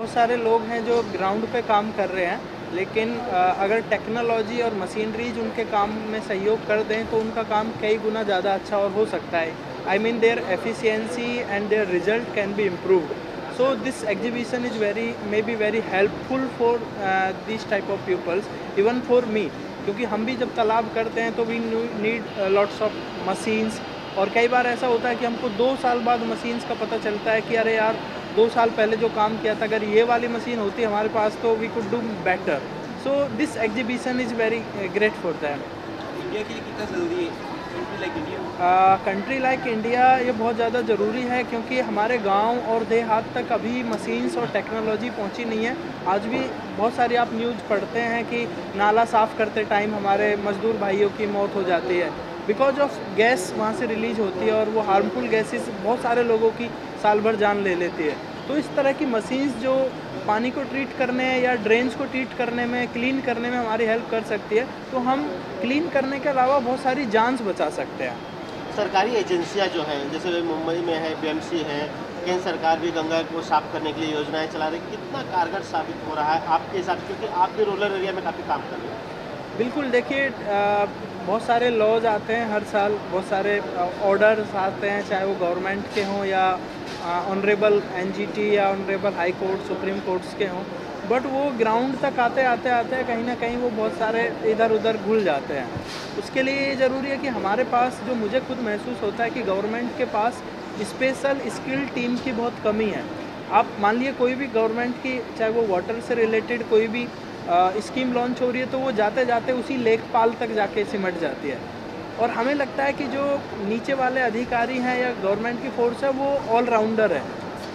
बहुत सारे लोग हैं जो ग्राउंड पे काम कर रहे हैं, लेकिन अगर टेक्नोलॉजी और मशीनरीज उनके काम में सहयोग कर दें तो उनका काम कई गुना ज़्यादा अच्छा और हो सकता है। I mean their efficiency and their result can be improved. So this exhibition is maybe very helpful for these type of pupils, even for me, क्योंकि हम भी जब तालाब करते हैं तो we need lots of machines, और कई बार ऐसा होता है कि हमको 2 साल बाद मशीन्स का पता चलता है कि अरे यार 2 साल पहले जो काम किया था अगर ये वाली मशीन होती हमारे पास तो we could do better. So this exhibition is very great for that. India के लिए कितना ज़रूरी है country like India? Country like India ये बहुत ज़्यादा ज़रूरी है, क्योंकि हमारे गांव और देहात तक अभी मशीन्स और टेक्नोलॉजी पहुंची नहीं है। आज भी बहुत सारी आप न्यूज़ पढ़ते हैं कि नाला साफ़ करते टाइम हमारे मज़दूर भाइयों की मौत हो जाती है बिकॉज ऑफ गैस वहाँ से रिलीज होती है, और वो हार्मफुल गैसेस बहुत सारे लोगों की साल भर जान ले लेती है। तो इस तरह की मशीन्स जो पानी को ट्रीट करने या ड्रेन्स को ट्रीट करने में, क्लीन करने में हमारी हेल्प कर सकती है, तो हम क्लीन करने के अलावा बहुत सारी जान बचा सकते हैं। सरकारी एजेंसियां जो हैं, जैसे मुंबई में है बीएमसी है, केंद्र सरकार भी गंगा को साफ करने के लिए योजनाएं चला रही है, कितना कारगर साबित हो रहा है आपके हिसाब से, क्योंकि आप भी रूरल एरिया में काफ़ी काम कर रहे हैं? बिल्कुल, देखिए बहुत सारे लॉज आते हैं हर साल, बहुत सारे ऑर्डर्स आते हैं, चाहे वो गवर्नमेंट के हों या ऑनरेबल एनजीटी या honourable high court, supreme courts के हों, बट वो ग्राउंड तक आते आते कहीं ना कहीं वो बहुत सारे इधर उधर घुल जाते हैं। उसके लिए ये ज़रूरी है कि हमारे पास, जो मुझे खुद महसूस होता है कि गवर्नमेंट के पास स्पेशल स्किल टीम की बहुत कमी है। आप मान लिए कोई भी गवर्नमेंट की, चाहे वो वाटर से रिलेटेड कोई भी स्कीम लॉन्च हो रही है, तो वो जाते जाते उसी लेखपाल तक जाके सिमट जाती है, और हमें लगता है कि जो नीचे वाले अधिकारी हैं या गवर्नमेंट की फोर्स है वो ऑलराउंडर है।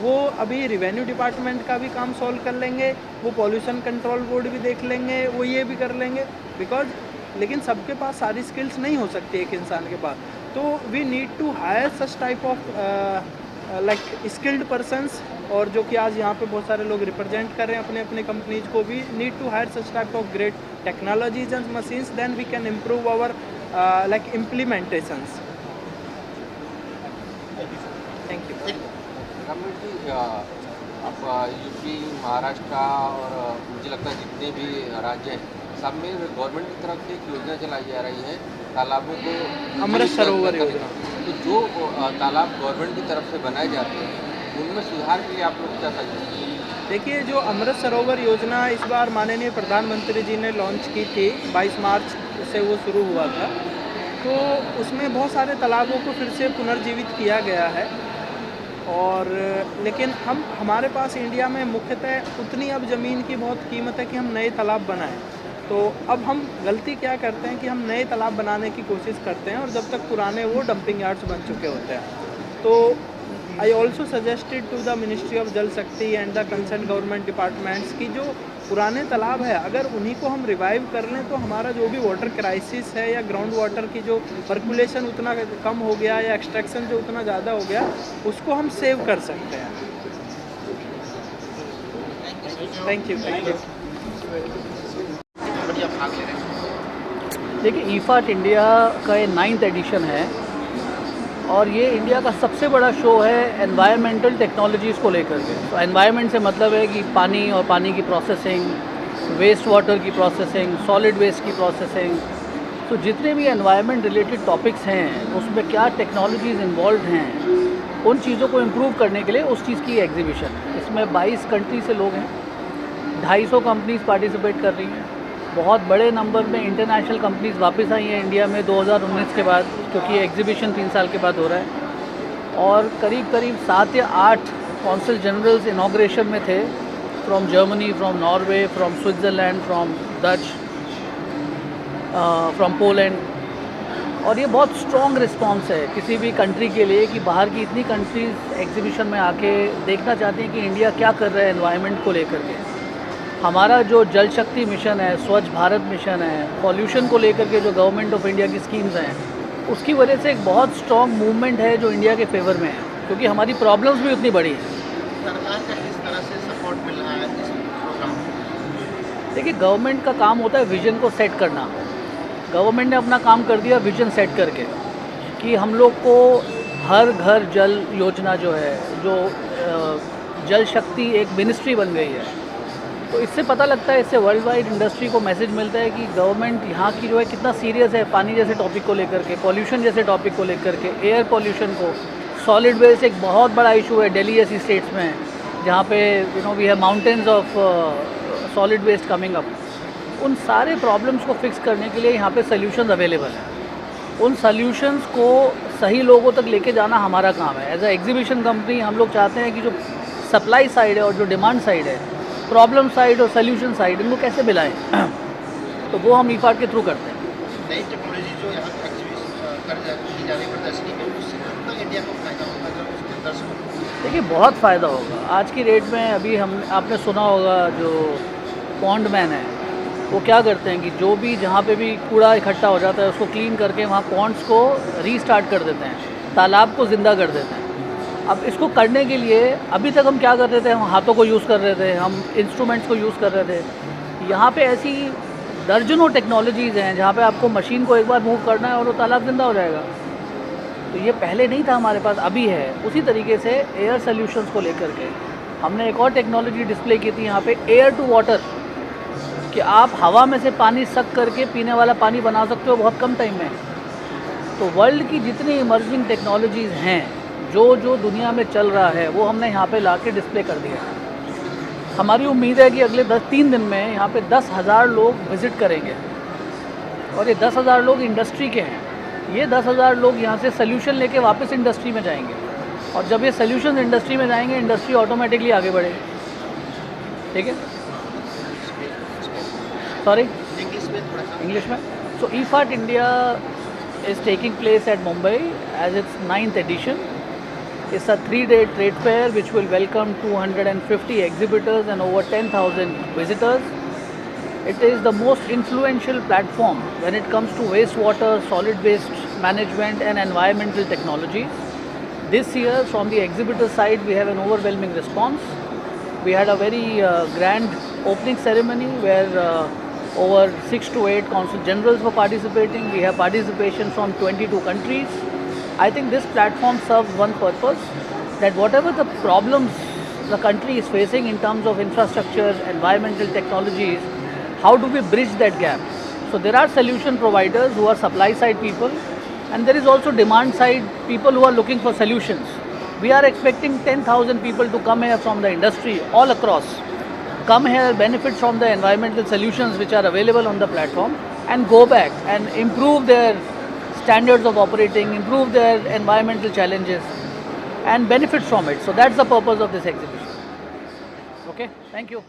वो अभी रिवेन्यू डिपार्टमेंट का भी काम सॉल्व कर लेंगे, वो पॉल्यूशन कंट्रोल बोर्ड भी देख लेंगे, वो ये भी कर लेंगे, लेकिन सबके पास सारी स्किल्स नहीं हो सकती एक इंसान के पास। तो we need to hire such type of like skilled persons, और जो कि आज यहाँ पे बहुत सारे लोग रिप्रेजेंट कर रहे हैं अपने अपने कंपनीज को। भी need to hire such type of great technologies and machines, then we can improve our like implementations. Thank you. आप यूपी, महाराष्ट्र और मुझे लगता है जितने भी राज्य हैं, सब में गवर्नमेंट की तरफ से एक योजना चलाई जा रही है तालाबों को अमृत सरोवर योजना। तो जो तालाब गवर्नमेंट की तरफ से बनाए जाते हैं उनमें सुधार के लिए आप लोग क्या सजेस्ट करेंगे? देखिए, जो अमृत सरोवर योजना इस बार माननीय प्रधानमंत्री जी ने लॉन्च की थी, 22 मार्च से वो शुरू हुआ था, तो उसमें बहुत सारे तालाबों को फिर से पुनर्जीवित किया गया है। और लेकिन हमारे पास इंडिया में मुख्यतः उतनी अब ज़मीन की बहुत कीमत है कि हम नए तालाब बनाएं। तो अब हम गलती क्या करते हैं कि हम नए तालाब बनाने की कोशिश करते हैं, और जब तक पुराने वो डंपिंग यार्ड्स बन चुके होते हैं। तो I also suggested to the ministry of Jal Shakti and the concern government departments की जो पुराने तालाब है, अगर उन्हीं को हम रिवाइव कर लें तो हमारा जो भी वाटर क्राइसिस है या ग्राउंड वाटर की जो पर्कुलेशन उतना कम हो गया या एक्सट्रैक्शन जो उतना ज़्यादा हो गया, उसको हम सेव कर सकते हैं। Thank you. देखिए, ईफाट इंडिया का ये 9th एडिशन है, और ये इंडिया का सबसे बड़ा शो है एनवायरमेंटल टेक्नोलॉजीज़ को लेकर के। तो एनवायरनमेंट से मतलब है कि पानी और पानी की प्रोसेसिंग, वेस्ट वाटर की प्रोसेसिंग, सॉलिड वेस्ट की प्रोसेसिंग, तो जितने भी एनवायरनमेंट रिलेटेड टॉपिक्स हैं उसमें क्या टेक्नोलॉजीज़ इन्वॉल्व हैं, उन चीज़ों को इम्प्रूव करने के लिए उस चीज़ की एग्जीबिशन है। इसमें 22 कंट्री से लोग हैं, 250 कंपनीज़ पार्टिसिपेट कर रही हैं। बहुत बड़े नंबर में इंटरनेशनल कंपनीज़ वापस आई हैं इंडिया में 2019 के बाद, क्योंकि एग्जीबिशन 3 साल के बाद हो रहा है। और करीब 7 या 8 कौंसल जनरल्स इनॉग्रेशन में थे, from Germany, from Norway, from Switzerland, from Dutch, from Poland. और ये बहुत स्ट्रॉन्ग रिस्पॉन्स है किसी भी कंट्री के लिए कि बाहर की इतनी कंट्रीज़ एग्जीबिशन में आके देखना चाहती हैं कि इंडिया क्या कर रहा है एनवायरनमेंट को लेकर के। हमारा जो जल शक्ति मिशन है, स्वच्छ भारत मिशन है, पॉल्यूशन को लेकर के जो गवर्नमेंट ऑफ इंडिया की स्कीम्स हैं, उसकी वजह से एक बहुत स्ट्रॉन्ग मूवमेंट है जो इंडिया के फेवर में है, क्योंकि हमारी प्रॉब्लम्स भी उतनी बड़ी हैं। सरकार का इस तरह से सपोर्ट मिल रहा है इस प्रोग्राम में? देखिए, गवर्नमेंट का काम होता है विजन को सेट करना। गवर्नमेंट ने अपना काम कर दिया विजन सेट करके कि हम लोग को हर घर जल योजना जो है, जो जल शक्ति एक मिनिस्ट्री बन गई है। तो इससे पता लगता है, इससे वर्ल्ड वाइड इंडस्ट्री को मैसेज मिलता है कि गवर्नमेंट यहाँ की जो है कितना सीरियस है पानी जैसे टॉपिक को लेकर के, पॉल्यूशन जैसे टॉपिक को लेकर के, एयर पॉल्यूशन को। सॉलिड वेस्ट एक बहुत बड़ा इशू है दिल्ली जैसी स्टेट्स में, जहाँ पे we have mountains of solid waste coming up. उन सारे प्रॉब्लम्स को फिक्स करने के लिए यहाँ पे सॉल्यूशंस अवेलेबल हैं। उन सॉल्यूशंस को सही लोगों तक लेके जाना हमारा काम है। एज अ एग्जीबिशन कंपनी हम लोग चाहते हैं कि जो सप्लाई साइड है और जो डिमांड साइड है, प्रॉब्लम साइड और सॉल्यूशन साइड, इनको कैसे मिलाएं तो वो हम ईफाट के थ्रू करते हैं। नई टेक्नोलॉजी जो यहाँ पे की जा रही प्रदर्शनी में, उससे कितना इंडिया को फायदा होगा अगर उसके दर्शकों को? देखिए बहुत फ़ायदा होगा। आज की डेट में अभी आपने सुना होगा जो पॉन्ड मैन है वो क्या करते हैं कि जो भी जहाँ पे भी कूड़ा इकट्ठा हो जाता है उसको क्लीन करके वहाँ पॉन्ड्स को रीस्टार्ट कर देते हैं, तालाब को ज़िंदा कर देते हैं। अब इसको करने के लिए अभी तक हम क्या कर रहे थे, हम हाथों को यूज़ कर रहे थे, हम इंस्ट्रूमेंट्स को यूज़ कर रहे थे। यहाँ पे ऐसी दर्जनों टेक्नोलॉजीज़ हैं जहाँ पे आपको मशीन को एक बार मूव करना है और वो तालाब ज़िंदा हो जाएगा। तो ये पहले नहीं था हमारे पास, अभी है। उसी तरीके से एयर सॉल्यूशंस को लेकर के हमने एक और टेक्नोलॉजी डिस्प्ले की थी यहाँ पे, एयर टू वाटर, कि आप हवा में से पानी सक करके पीने वाला पानी बना सकते हो बहुत कम टाइम में। तो वर्ल्ड की जितनी इमर्जिंग टेक्नोलॉजीज़ हैं, जो दुनिया में चल रहा है, वो हमने यहाँ पे ला के डिस्प्ले कर दिया है। हमारी उम्मीद है कि अगले 3 दिन में यहाँ पे 10,000 लोग विज़िट करेंगे और ये 10,000 लोग इंडस्ट्री के हैं। ये 10,000 लोग यहाँ से सोल्यूशन लेके वापस इंडस्ट्री में जाएंगे और जब ये सोल्यूशन इंडस्ट्री में जाएंगे, इंडस्ट्री ऑटोमेटिकली आगे बढ़ेगी। ठीक है, सॉरी इंग्लिश में। सो ईफाट India is taking place at Mumbai as its 9th edition. It's a 3-day trade fair which will welcome 250 exhibitors and over 10,000 visitors. It is the most influential platform when it comes to wastewater, solid waste management and environmental technologies. This year from the exhibitor side we have an overwhelming response. We had a very grand opening ceremony where over 6 to 8 consul generals were participating. We have participation from 22 countries. I think this platform serves one purpose, that whatever the problems the country is facing in terms of infrastructure, environmental technologies, how do we bridge that gap? So there are solution providers who are supply side people, and there is also demand side people who are looking for solutions. We are expecting 10,000 people to come here from the industry all across, come here, benefit from the environmental solutions which are available on the platform, and go back and improve their standards of operating, improve their environmental challenges and benefit from it. So that's the purpose of this exhibition. Okay, thank you.